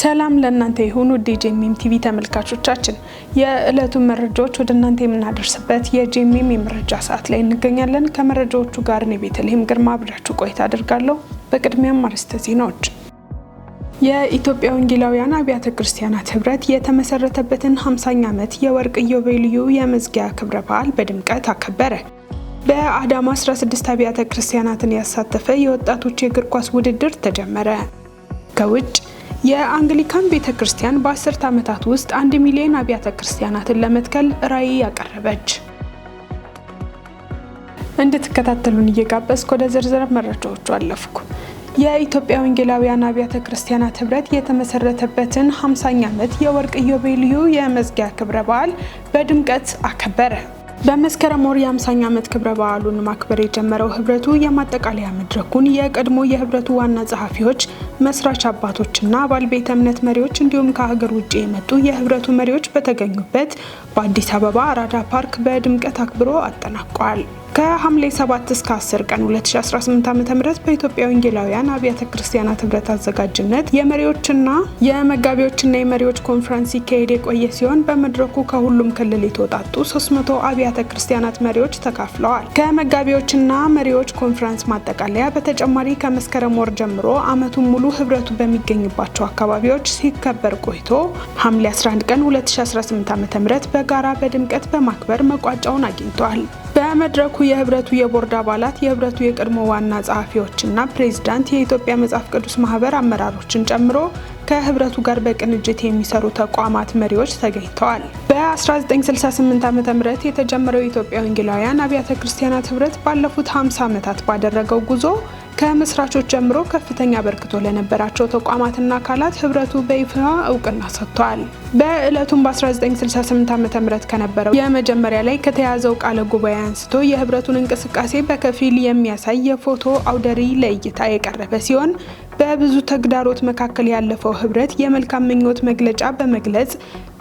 ሰላም ለእናንተ ይሁን ውድ የጄኤምኤም ቲቪ ተመልካቾቻችን፣ የዕለቱ መረጃዎች ወደ እናንተ የምናደርስበት የጄኤምኤም የመረጃ ሰዓት ላይ እንገኛለን። ከመረጃዎቹ ጋር እኔ ቤተልሔም ግርማ አብራችሁ ቆይታ አደርጋለሁ። በቅድሚያም አርዕስተ ዜናዎች። የኢትዮጵያ ወንጌላውያን አብያተ ክርስቲያናት ህብረት የተመሰረተበትን 50ኛ ዓመት የወርቅ ኢዮቤልዩ የመዝጊያ ክብረ በዓል በድምቀት አከበረ። በአዳማ 16 አብያተ ክርስቲያናትን ያሳተፈ የወጣቶች የእግር ኳስ ውድድር ተጀመረ። ከውጭ የአንግሊካን ቤተክርስቲያን በ10 ዓመታት ውስጥ 1 ሚሊዮን አብያተ ክርስቲያናትን ለመትከል ራዕይ ያቀረበች። እንድትከታተሉን እየጋበዝኩ ወደ ዝርዝር መረጃዎቹ አለፍኩ። የኢትዮጵያ ወንጌላውያን አብያተ ክርስቲያናት ህብረት የተመሰረተበትን 50ኛ ዓመት የወርቅ ኢዮቤልዩ የመዝጊያ ክብረ በዓል በድምቀት አከበረ። በመስከረም ወር የ50ኛ ዓመት ክብረ በዓሉን ማክበር የጀመረው ህብረቱ የማጠቃለያ መድረኩን የቀድሞ የህብረቱ ዋና ጸሐፊዎች፣ መስራች አባቶችና አባል ቤተ እምነት መሪዎች እንዲሁም ከሀገር ውጭ የመጡ የህብረቱ መሪዎች በተገኙበት በአዲስ አበባ አራዳ ፓርክ በድምቀት አክብሮ አጠናቋል። ከሐምሌ 7 እስከ 10 ቀን 2018 ዓ.ም በኢትዮጵያ ወንጌላውያን አብያተ ክርስቲያናት ህብረት አዘጋጅነት የመሪዎችና የመጋቢዎችና የመሪዎች ኮንፈረንስ ሲካሄድ የቆየ ሲሆን በመድረኩ ከሁሉም ክልል የተውጣጡ 300 አብያተ ክርስቲያናት መሪዎች ተካፍለዋል። ከመጋቢዎችና መሪዎች ኮንፈረንስ ማጠቃለያ በተጨማሪ ከመስከረም ወር ጀምሮ ዓመቱን ሙሉ ህብረቱ በሚገኝባቸው አካባቢዎች ሲከበር ቆይቶ ሐምሌ 11 ቀን 2018 ዓ.ም በጋራ በድምቀት በማክበር መቋጫውን አግኝቷል። በመድረኩ የህብረቱ የቦርድ አባላት፣ የህብረቱ የቀድሞ ዋና ጸሐፊዎችና ፕሬዝዳንት፣ የኢትዮጵያ መጽሐፍ ቅዱስ ማህበር አመራሮችን ጨምሮ ከህብረቱ ጋር በቅንጅት የሚሰሩ ተቋማት መሪዎች ተገኝተዋል። በ1968 ዓ.ም የተጀመረው የኢትዮጵያ ወንጌላውያን አብያተ ክርስቲያናት ህብረት ባለፉት 50 ዓመታት ባደረገው ጉዞ ከመስራቾች ጀምሮ ከፍተኛ አበርክቶ ለነበራቸው ተቋማትና አካላት ህብረቱ በይፋ እውቅና ሰጥቷል። በዕለቱም በ1968 ዓ.ም ከነበረው የመጀመሪያ ላይ ከተያዘው ቃለ ጉባኤ አንስቶ የህብረቱን እንቅስቃሴ በከፊል የሚያሳይ የፎቶ አውደ ርዕይ ለእይታ የቀረበ ሲሆን በብዙ ተግዳሮት መካከል ያለፈው ህብረት የመልካም ምኞት መግለጫ በመግለጽ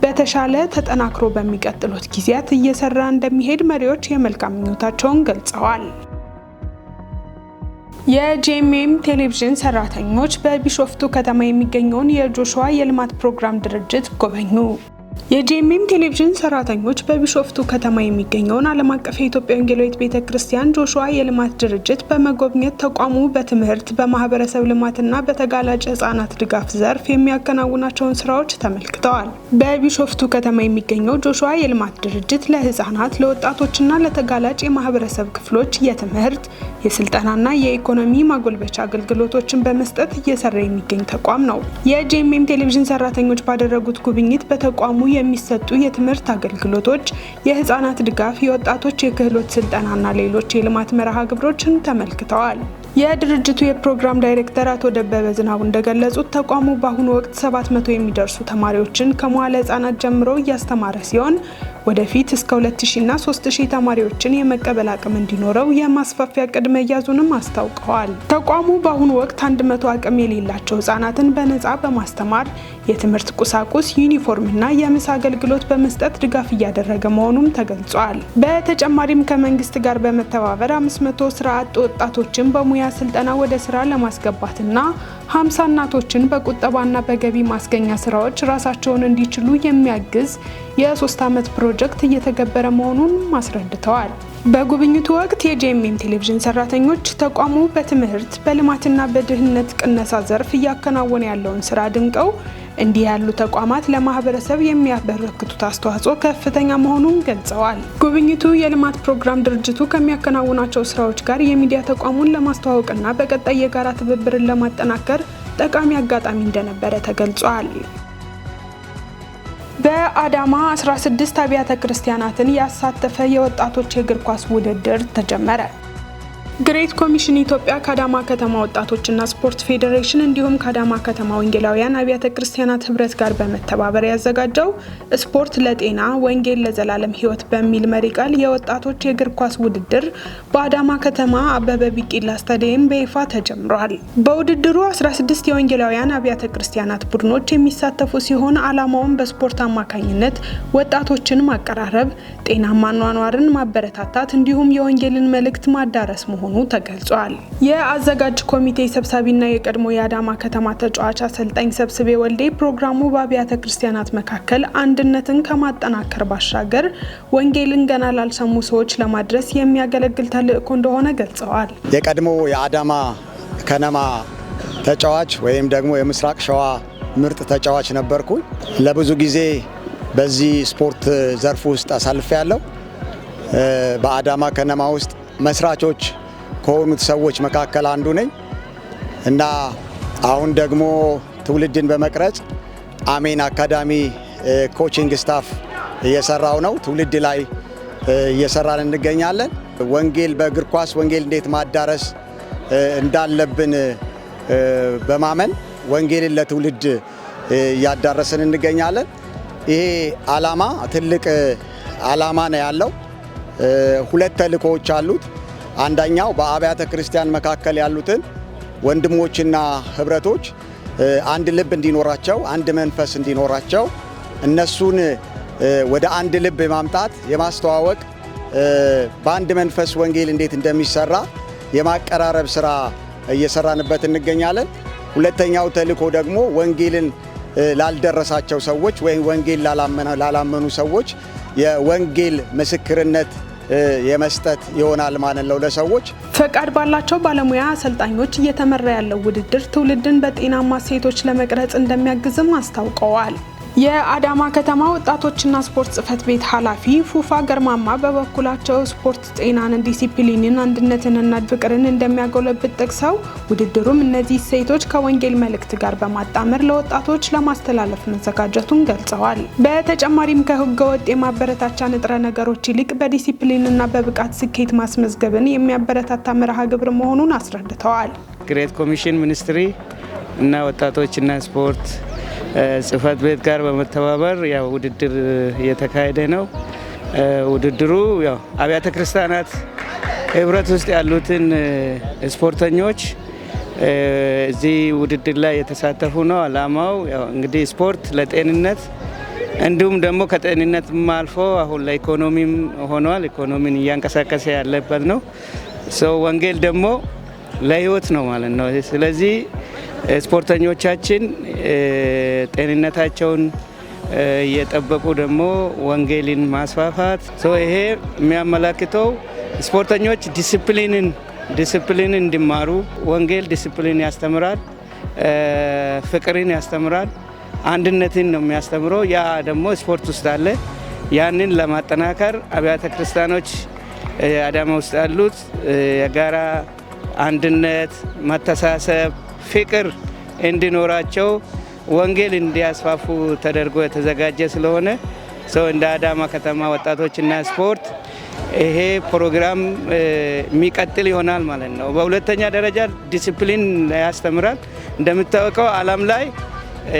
በተሻለ ተጠናክሮ በሚቀጥሉት ጊዜያት እየሰራ እንደሚሄድ መሪዎች የመልካም ምኞታቸውን ገልጸዋል። የጄኤምኤም ቴሌቪዥን ሰራተኞች በቢሾፍቱ ከተማ የሚገኘውን የጆሹዋ የልማት ፕሮግራም ድርጅት ጎበኙ። የጄኤምኤም ቴሌቪዥን ሰራተኞች በቢሾፍቱ ከተማ የሚገኘውን ዓለም አቀፍ የኢትዮጵያ ወንጌላዊት ቤተክርስቲያን ጆሹዋ የልማት ድርጅት በመጎብኘት ተቋሙ በትምህርት፣ በማህበረሰብ ልማትና በተጋላጭ ህጻናት ድጋፍ ዘርፍ የሚያከናውናቸውን ስራዎች ተመልክተዋል። በቢሾፍቱ ከተማ የሚገኘው ጆሹዋ የልማት ድርጅት ለህጻናት፣ ለወጣቶችና ለተጋላጭ የማህበረሰብ ክፍሎች የትምህርት፣ የስልጠናና የኢኮኖሚ ማጎልበቻ አገልግሎቶችን በመስጠት እየሰራ የሚገኝ ተቋም ነው። የጄኤምኤም ቴሌቪዥን ሰራተኞች ባደረጉት ጉብኝት በተቋሙ የሚሰጡ የትምህርት አገልግሎቶች፣ የህፃናት ድጋፍ፣ የወጣቶች የክህሎት ስልጠናና ሌሎች የልማት መርሃ ግብሮችን ተመልክተዋል። የድርጅቱ የፕሮግራም ዳይሬክተር አቶ ደበበ ዝናቡ እንደገለጹት ተቋሙ በአሁኑ ወቅት 700 የሚደርሱ ተማሪዎችን ከመዋለ ህጻናት ጀምሮ እያስተማረ ሲሆን ወደፊት እስከ 2000 እና 3000 ተማሪዎችን የመቀበል አቅም እንዲኖረው የማስፋፊያ እቅድ መያዙንም አስታውቀዋል። ተቋሙ በአሁኑ ወቅት 100 አቅም የሌላቸው ህጻናትን በነጻ በማስተማር የትምህርት ቁሳቁስ፣ ዩኒፎርምና የምሳ አገልግሎት በመስጠት ድጋፍ እያደረገ መሆኑም ተገልጿል። በተጨማሪም ከመንግስት ጋር በመተባበር 500 ስራ አጥ ወጣቶችን በሙያ ስልጠና ወደ ስራ ለማስገባትና 50 እናቶችን በቁጠባና በገቢ ማስገኛ ስራዎች ራሳቸውን እንዲችሉ የሚያግዝ የ3 ዓመት ፕሮጀክት እየተገበረ መሆኑን አስረድተዋል። በጉብኝቱ ወቅት የጄኤምኤም ቴሌቪዥን ሰራተኞች ተቋሙ በትምህርት፣ በልማትና በድህነት ቅነሳ ዘርፍ እያከናወነ ያለውን ስራ አድንቀው እንዲህ ያሉ ተቋማት ለማህበረሰብ የሚያበረክቱት አስተዋጽኦ ከፍተኛ መሆኑን ገልጸዋል። ጉብኝቱ የልማት ፕሮግራም ድርጅቱ ከሚያከናውናቸው ስራዎች ጋር የሚዲያ ተቋሙን ለማስተዋወቅና በቀጣይ የጋራ ትብብርን ለማጠናከር ጠቃሚ አጋጣሚ እንደነበረ ተገልጿል። በአዳማ 16 አብያተ ክርስቲያናትን ያሳተፈ የወጣቶች የእግር ኳስ ውድድር ተጀመረ። ግሬት ኮሚሽን ኢትዮጵያ ከአዳማ ከተማ ወጣቶችና ስፖርት ፌዴሬሽን እንዲሁም ከአዳማ ከተማ ወንጌላውያን አብያተ ክርስቲያናት ህብረት ጋር በመተባበር ያዘጋጀው ስፖርት ለጤና ወንጌል ለዘላለም ህይወት በሚል መሪ ቃል የወጣቶች የእግር ኳስ ውድድር በአዳማ ከተማ አበበ ቢቂላ ስታዲየም በይፋ ተጀምሯል። በውድድሩ 16 የወንጌላውያን አብያተ ክርስቲያናት ቡድኖች የሚሳተፉ ሲሆን ዓላማውም በስፖርት አማካኝነት ወጣቶችን ማቀራረብ፣ ጤናማ ኗኗርን ማበረታታት እንዲሁም የወንጌልን መልእክት ማዳረስ መሆኑ መሆኑ ተገልጿል። የአዘጋጅ ኮሚቴ ሰብሳቢና የቀድሞ የአዳማ ከተማ ተጫዋች አሰልጣኝ ሰብስቤ ወልዴ ፕሮግራሙ በአብያተ ክርስቲያናት መካከል አንድነትን ከማጠናከር ባሻገር ወንጌልን ገና ላልሰሙ ሰዎች ለማድረስ የሚያገለግል ተልእኮ እንደሆነ ገልጸዋል። የቀድሞ የአዳማ ከነማ ተጫዋች ወይም ደግሞ የምስራቅ ሸዋ ምርጥ ተጫዋች ነበርኩ። ለብዙ ጊዜ በዚህ ስፖርት ዘርፍ ውስጥ አሳልፌያለሁ። በአዳማ ከነማ ውስጥ መስራቾች ከሆኑት ሰዎች መካከል አንዱ ነኝ እና አሁን ደግሞ ትውልድን በመቅረጽ አሜን አካዳሚ ኮቺንግ ስታፍ እየሰራው ነው። ትውልድ ላይ እየሰራን እንገኛለን። ወንጌል በእግር ኳስ ወንጌል እንዴት ማዳረስ እንዳለብን በማመን ወንጌልን ለትውልድ እያዳረስን እንገኛለን። ይሄ ዓላማ ትልቅ ዓላማ ነው ያለው። ሁለት ተልእኮዎች አሉት። አንደኛው በአብያተ ክርስቲያን መካከል ያሉትን ወንድሞችና ህብረቶች አንድ ልብ እንዲኖራቸው፣ አንድ መንፈስ እንዲኖራቸው እነሱን ወደ አንድ ልብ የማምጣት የማስተዋወቅ በአንድ መንፈስ ወንጌል እንዴት እንደሚሰራ የማቀራረብ ስራ እየሰራንበት እንገኛለን። ሁለተኛው ተልእኮ ደግሞ ወንጌልን ላልደረሳቸው ሰዎች ወይም ወንጌል ላላመኑ ሰዎች የወንጌል ምስክርነት የመስጠት ይሆናል ማለት ነው። ለሰዎች ፈቃድ ባላቸው ባለሙያ አሰልጣኞች እየተመራ ያለው ውድድር ትውልድን በጤናማ እሴቶች ለመቅረጽ እንደሚያግዝም አስታውቀዋል። የአዳማ ከተማ ወጣቶችና ስፖርት ጽሕፈት ቤት ኃላፊ ፉፋ ገርማማ በበኩላቸው ስፖርት ጤናን፣ ዲሲፕሊንን፣ አንድነትንና ፍቅርን እንደሚያጎለብት ጠቅሰው ውድድሩም እነዚህ እሴቶች ከወንጌል መልእክት ጋር በማጣመር ለወጣቶች ለማስተላለፍ መዘጋጀቱን ገልጸዋል። በተጨማሪም ከህገ ወጥ የማበረታቻ ንጥረ ነገሮች ይልቅ በዲሲፕሊንና በብቃት ስኬት ማስመዝገብን የሚያበረታታ መርሃ ግብር መሆኑን አስረድተዋል። ግሬት ኮሚሽን ሚኒስትሪ እና ወጣቶችና ስፖርት ጽሕፈት ቤት ጋር በመተባበር ያው ውድድር እየተካሄደ ነው። ውድድሩ ያው አብያተ ክርስቲያናት ህብረት ውስጥ ያሉትን ስፖርተኞች እዚህ ውድድር ላይ የተሳተፉ ነው። ዓላማው ያው እንግዲህ ስፖርት ለጤንነት እንዲሁም ደግሞ ከጤንነትም አልፎ አሁን ለኢኮኖሚም ሆኗል። ኢኮኖሚን እያንቀሳቀሰ ያለበት ነው። ወንጌል ደግሞ ለህይወት ነው ማለት ነው። ስለዚህ ስፖርተኞቻችን ጤንነታቸውን እየጠበቁ ደግሞ ወንጌልን ማስፋፋት ይሄ የሚያመላክተው ስፖርተኞች ዲሲፕሊንን እንዲማሩ። ወንጌል ዲሲፕሊን ያስተምራል፣ ፍቅርን ያስተምራል፣ አንድነትን ነው የሚያስተምረው። ያ ደግሞ ስፖርት ውስጥ አለ። ያንን ለማጠናከር አብያተ ክርስቲያኖች አዳማ ውስጥ ያሉት የጋራ አንድነት፣ መተሳሰብ፣ ፍቅር እንዲኖራቸው ወንጌል እንዲያስፋፉ ተደርጎ የተዘጋጀ ስለሆነ እንደ አዳማ ከተማ ወጣቶችና ስፖርት ይሄ ፕሮግራም የሚቀጥል ይሆናል ማለት ነው። በሁለተኛ ደረጃ ዲሲፕሊን ያስተምራል። እንደምታወቀው ዓለም ላይ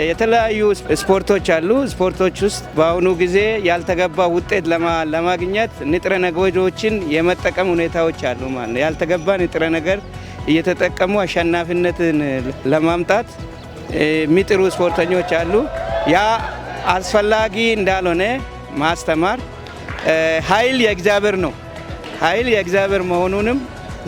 የተለያዩ ስፖርቶች አሉ። ስፖርቶች ውስጥ በአሁኑ ጊዜ ያልተገባ ውጤት ለማግኘት ንጥረ ነገሮችን የመጠቀም ሁኔታዎች አሉ ማለት ነው። ያልተገባ ንጥረ ነገር እየተጠቀሙ አሸናፊነትን ለማምጣት የሚጥሩ ስፖርተኞች አሉ። ያ አስፈላጊ እንዳልሆነ ማስተማር። ኃይል የእግዚአብሔር ነው። ኃይል የእግዚአብሔር መሆኑንም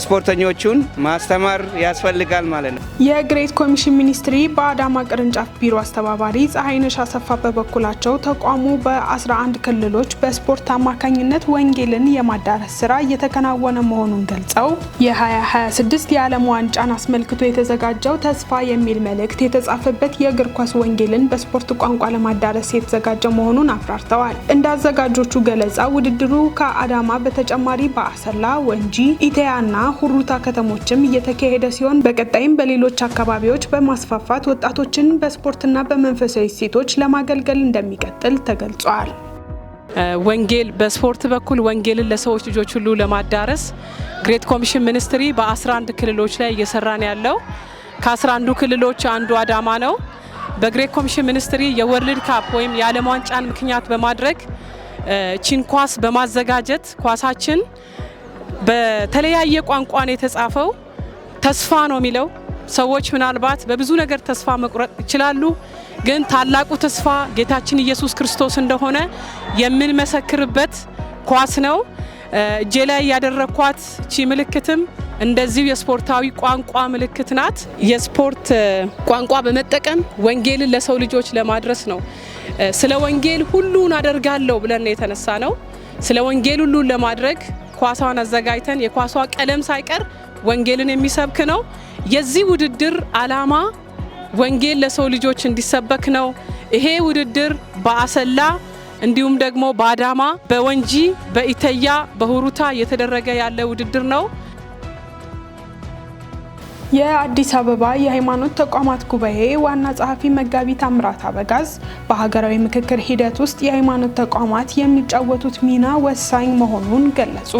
ስፖርተኞቹን ማስተማር ያስፈልጋል ማለት ነው። የግሬት ኮሚሽን ሚኒስትሪ በአዳማ ቅርንጫፍ ቢሮ አስተባባሪ ፀሐይነሽ አሰፋ በበኩላቸው ተቋሙ በ11 ክልሎች በስፖርት አማካኝነት ወንጌልን የማዳረስ ስራ እየተከናወነ መሆኑን ገልጸው የ2026 የዓለም ዋንጫን አስመልክቶ የተዘጋጀው ተስፋ የሚል መልእክት የተጻፈበት የእግር ኳስ ወንጌልን በስፖርት ቋንቋ ለማዳረስ የተዘጋጀ መሆኑን አብራርተዋል። እንደ አዘጋጆቹ ገለጻ ውድድሩ ከአዳማ በተጨማሪ በአሰላ፣ ወንጂ፣ ኢቴያና ሁሩታ ከተሞችም እየተካሄደ ሲሆን በቀጣይም በሌሎች አካባቢዎች በማስፋፋት ወጣቶችን በስፖርትና በመንፈሳዊ እሴቶች ለማገልገል እንደሚቀጥል ተገልጿል። ወንጌል በስፖርት በኩል ወንጌልን ለሰዎች ልጆች ሁሉ ለማዳረስ ግሬት ኮሚሽን ሚኒስትሪ በ11 ክልሎች ላይ እየሰራን ያለው ከ11 ክልሎች አንዱ አዳማ ነው። በግሬት ኮሚሽን ሚኒስትሪ የወርልድ ካፕ ወይም የዓለም ዋንጫን ምክንያት በማድረግ ቺን ኳስ በማዘጋጀት ኳሳችን በተለያየ ቋንቋ ነው የተጻፈው። ተስፋ ነው የሚለው። ሰዎች ምናልባት በብዙ ነገር ተስፋ መቁረጥ ይችላሉ፣ ግን ታላቁ ተስፋ ጌታችን ኢየሱስ ክርስቶስ እንደሆነ የምንመሰክርበት ኳስ ነው። እጄ ላይ ያደረኳት ቺ ምልክትም እንደዚሁ የስፖርታዊ ቋንቋ ምልክት ናት። የስፖርት ቋንቋ በመጠቀም ወንጌልን ለሰው ልጆች ለማድረስ ነው። ስለ ወንጌል ሁሉን አደርጋለሁ ብለን የተነሳ ነው። ስለ ወንጌል ሁሉን ለማድረግ ኳሷን አዘጋጅተን የኳሷ ቀለም ሳይቀር ወንጌልን የሚሰብክ ነው። የዚህ ውድድር ዓላማ ወንጌል ለሰው ልጆች እንዲሰበክ ነው። ይሄ ውድድር በአሰላ እንዲሁም ደግሞ በአዳማ፣ በወንጂ፣ በኢተያ፣ በሁሩታ እየተደረገ ያለ ውድድር ነው። የአዲስ አበባ የሃይማኖት ተቋማት ጉባኤ ዋና ጸሐፊ መጋቢ ታምራት አበጋዝ በሀገራዊ ምክክር ሂደት ውስጥ የሃይማኖት ተቋማት የሚጫወቱት ሚና ወሳኝ መሆኑን ገለጹ።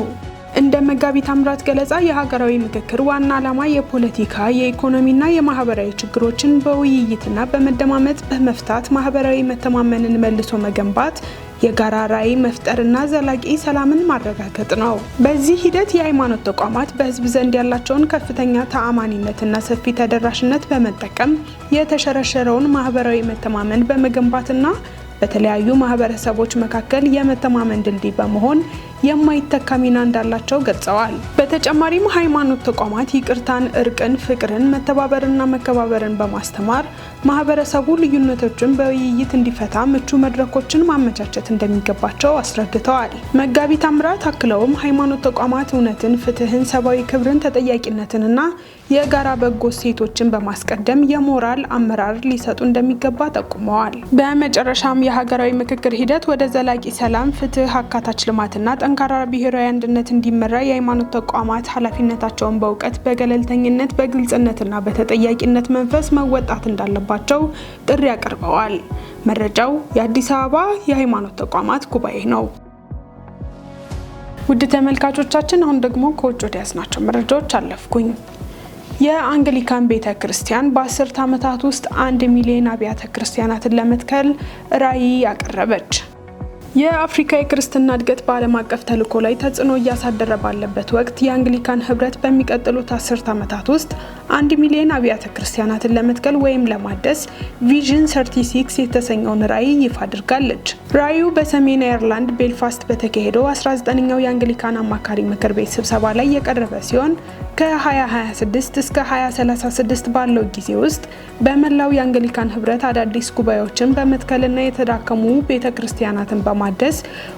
እንደ መጋቢ ታምራት ገለጻ የሀገራዊ ምክክር ዋና ዓላማ የፖለቲካ፣ የኢኮኖሚና የማህበራዊ ችግሮችን በውይይትና በመደማመጥ በመፍታት ማህበራዊ መተማመንን መልሶ መገንባት፣ የጋራ ራዕይ መፍጠርና ዘላቂ ሰላምን ማረጋገጥ ነው። በዚህ ሂደት የሃይማኖት ተቋማት በህዝብ ዘንድ ያላቸውን ከፍተኛ ተአማኒነትና ሰፊ ተደራሽነት በመጠቀም የተሸረሸረውን ማህበራዊ መተማመን በመገንባትና በተለያዩ ማህበረሰቦች መካከል የመተማመን ድልድይ በመሆን የማይተካ ሚና እንዳላቸው ገልጸዋል። በተጨማሪም ሃይማኖት ተቋማት ይቅርታን፣ እርቅን፣ ፍቅርን፣ መተባበርና መከባበርን በማስተማር ማህበረሰቡ ልዩነቶችን በውይይት እንዲፈታ ምቹ መድረኮችን ማመቻቸት እንደሚገባቸው አስረድተዋል። መጋቢ ታምራት አክለውም ሃይማኖት ተቋማት እውነትን፣ ፍትህን፣ ሰብአዊ ክብርን፣ ተጠያቂነትንና የጋራ በጎ እሴቶችን በማስቀደም የሞራል አመራር ሊሰጡ እንደሚገባ ጠቁመዋል። በመጨረሻም የሀገራዊ ምክክር ሂደት ወደ ዘላቂ ሰላም፣ ፍትህ፣ አካታች ልማትና ጠንካራ ብሔራዊ አንድነት እንዲመራ የሃይማኖት ተቋማት ኃላፊነታቸውን በእውቀት፣ በገለልተኝነት፣ በግልጽነትና በተጠያቂነት መንፈስ መወጣት እንዳለባቸው ጥሪ አቅርበዋል። መረጃው የአዲስ አበባ የሃይማኖት ተቋማት ጉባኤ ነው። ውድ ተመልካቾቻችን አሁን ደግሞ ከውጭ ወደ ያዝናቸው መረጃዎች አለፍኩኝ። የአንግሊካን ቤተ ክርስቲያን በ10 ዓመታት ውስጥ 1 ሚሊዮን አብያተ ክርስቲያናትን ለመትከል ራዕይ ያቀረበች። የአፍሪካ የክርስትና እድገት በዓለም አቀፍ ተልዕኮ ላይ ተጽዕኖ እያሳደረ ባለበት ወቅት የአንግሊካን ህብረት በሚቀጥሉት 10 ዓመታት ውስጥ 1 ሚሊዮን አብያተ ክርስቲያናትን ለመትከል ወይም ለማደስ ቪዥን 36 የተሰኘውን ራዕይ ይፋ አድርጋለች። ራዕዩ በሰሜን አየርላንድ ቤልፋስት በተካሄደው 19ኛው የአንግሊካን አማካሪ ምክር ቤት ስብሰባ ላይ የቀረበ ሲሆን ከ2026 እስከ 2036 ባለው ጊዜ ውስጥ በመላው የአንግሊካን ህብረት አዳዲስ ጉባኤዎችን በመትከልና የተዳከሙ ቤተክርስቲያናትን በማደስ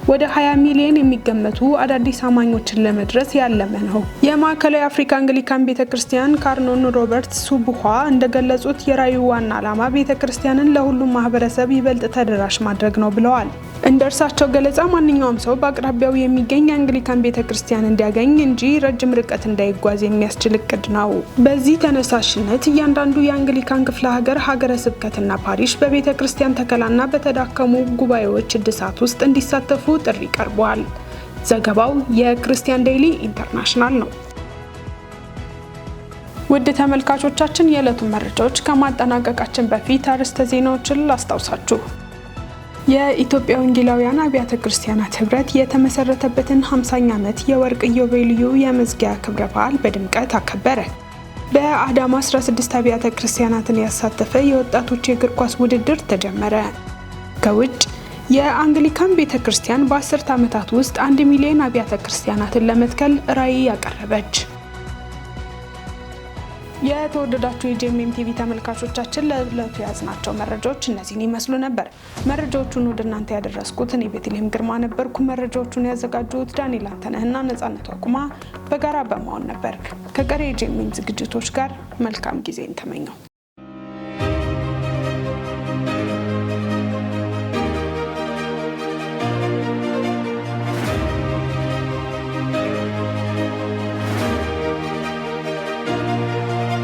ወደ 20 ሚሊዮን የሚገመቱ አዳዲስ አማኞችን ለመድረስ ያለመ ነው። የማዕከላዊ አፍሪካ አንግሊካን ቤተክርስቲያን ካርኖን ሮበርት ሱቡሃ እንደገለጹት የራዕዩ ዋና ዓላማ ቤተክርስቲያንን ለሁሉም ማህበረሰብ ይበልጥ ተደራሽ ማድረግ ነው ብለዋል። እንደ እርሳቸው ገለጻ ማንኛውም ሰው በአቅራቢያው የሚገኝ የአንግሊካን ቤተክርስቲያን እንዲያገኝ እንጂ ረጅም ርቀት እንዳይጓዝ የሚያስችል እቅድ ነው። በዚህ ተነሳሽነት እያንዳንዱ የአንግሊካን ክፍለ ሀገር፣ ሀገረ ስብከትና ፓሪሽ በቤተክርስቲያን ተከላና በተዳከሙ ጉባኤዎች እድሳት ውስጥ እንዲሳተፉ ጥሪ ቀርቧል። ዘገባው የክርስቲያን ዴይሊ ኢንተርናሽናል ነው። ውድ ተመልካቾቻችን የዕለቱን መረጃዎች ከማጠናቀቃችን በፊት አርዕስተ ዜናዎችን ላስታውሳችሁ። የኢትዮጵያ ወንጌላውያን አብያተ ክርስቲያናት ህብረት የተመሰረተበትን 50ኛ ዓመት የወርቅ ኢዮቤልዩ የመዝጊያ ክብረ በዓል በድምቀት አከበረ። በአዳማ 16 አብያተ ክርስቲያናትን ያሳተፈ የወጣቶች የእግር ኳስ ውድድር ተጀመረ። ከውጭ የአንግሊካን ቤተ ክርስቲያን በ10 ዓመታት ውስጥ 1 ሚሊዮን አብያተ ክርስቲያናትን ለመትከል ራዕይ ያቀረበች። የተወደዳችሁ የጄኤምኤም ቲቪ ተመልካቾቻችን ለዕለቱ ያዝናቸው መረጃዎች እነዚህን ይመስሉ ነበር። መረጃዎቹን ወደ እናንተ ያደረስኩት እኔ ቤተልሔም ግርማ ነበርኩ። መረጃዎቹን ያዘጋጁት ዳንኤል አንተነህና ነጻነቱ አቁማ በጋራ በመሆን ነበር። ከቀሪ የጄኤምኤም ዝግጅቶች ጋር መልካም ጊዜን ተመኘው።